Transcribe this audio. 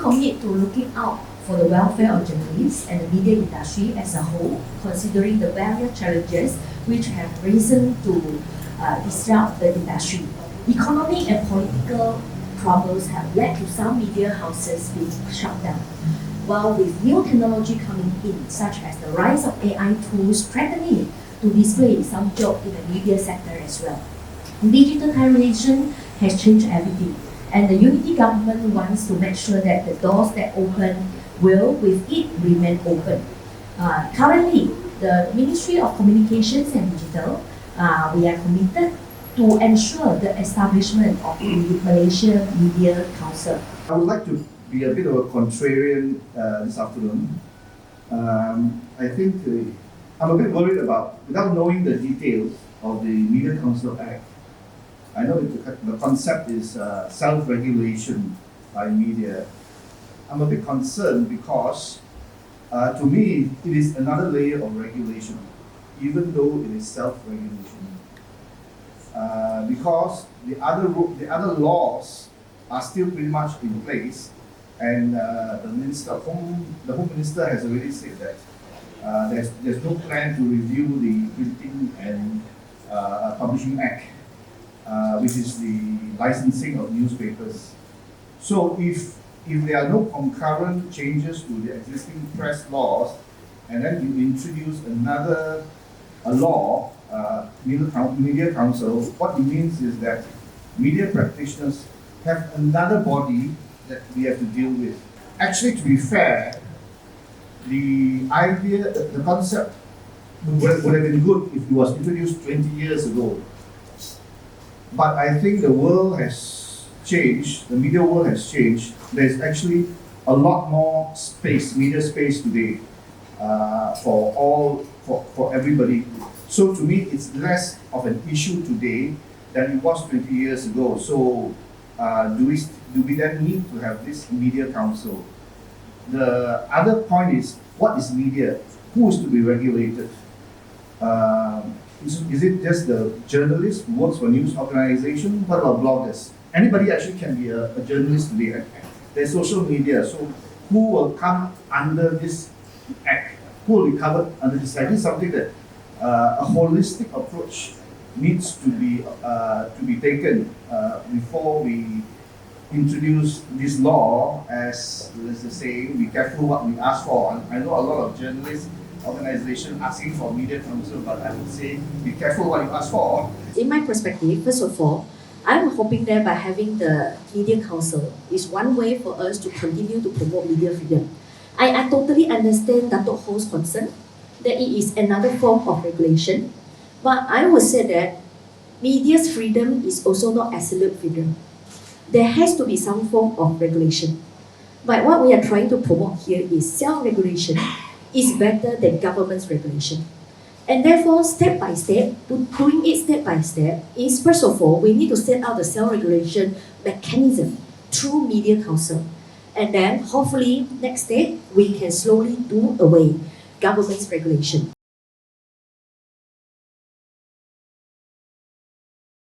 commit to looking out for the welfare of journalists and the media industry as a whole, considering the various challenges which have risen to disrupt the industry. Economic and political troubles have led to some media houses being shut down. While with new technology coming in, such as the rise of AI tools threatening to display some job in the media sector as well. Digitalization has changed everything, and the unity government wants to make sure that the doors that open will, with it, remain open. Currently, the Ministry of Communications and Digital, we are committed to ensure the establishment of the Malaysia Media Council. I would like to be a bit of a contrarian this afternoon. I think I'm a bit worried about, without knowing the details of the Media Council Act, I know that the concept is self-regulation by media. I'm a bit concerned because to me it is another layer of regulation, even though it is self-regulation. Because the other laws are still pretty much in place, and the Home Minister has already said that there's no plan to review the Printing and Publishing Act, which is the licensing of newspapers. So if there are no concurrent changes to the existing press laws, and then you introduce another law, Media Council, what it means is that media practitioners have another body that we have to deal with. Actually, to be fair, the idea, the concept would have been good if it was introduced 20 years ago. But I think the world has changed, the media world has changed. There's actually a lot more space, media space today, for everybody. So to me, it's less of an issue today than it was 20 years ago. So do we then need to have this media council? The other point is, what is media? Who is to be regulated? Is it just the journalist who works for news organization? What about bloggers? Anybody actually can be a journalist today. There's social media, so who will come under this act? Who will be covered under this act? This is something that a holistic approach needs to be taken before we introduce this law. As there's a saying, be careful what we ask for. I know a lot of journalists organization asking for media council, but I would say be careful what you ask for. In my perspective, first of all, I'm hoping that by having the media council is one way for us to continue to promote media freedom. I totally understand Dato' Ho's concern that it is another form of regulation, but I would say that media's freedom is also not absolute freedom. There has to be some form of regulation. But what we are trying to promote here is self-regulation is better than government's regulation. And therefore, step by step, doing it step by step is, first of all, we need to set out the self-regulation mechanism through Media Council. And then, hopefully, next step, we can slowly do away government's regulation.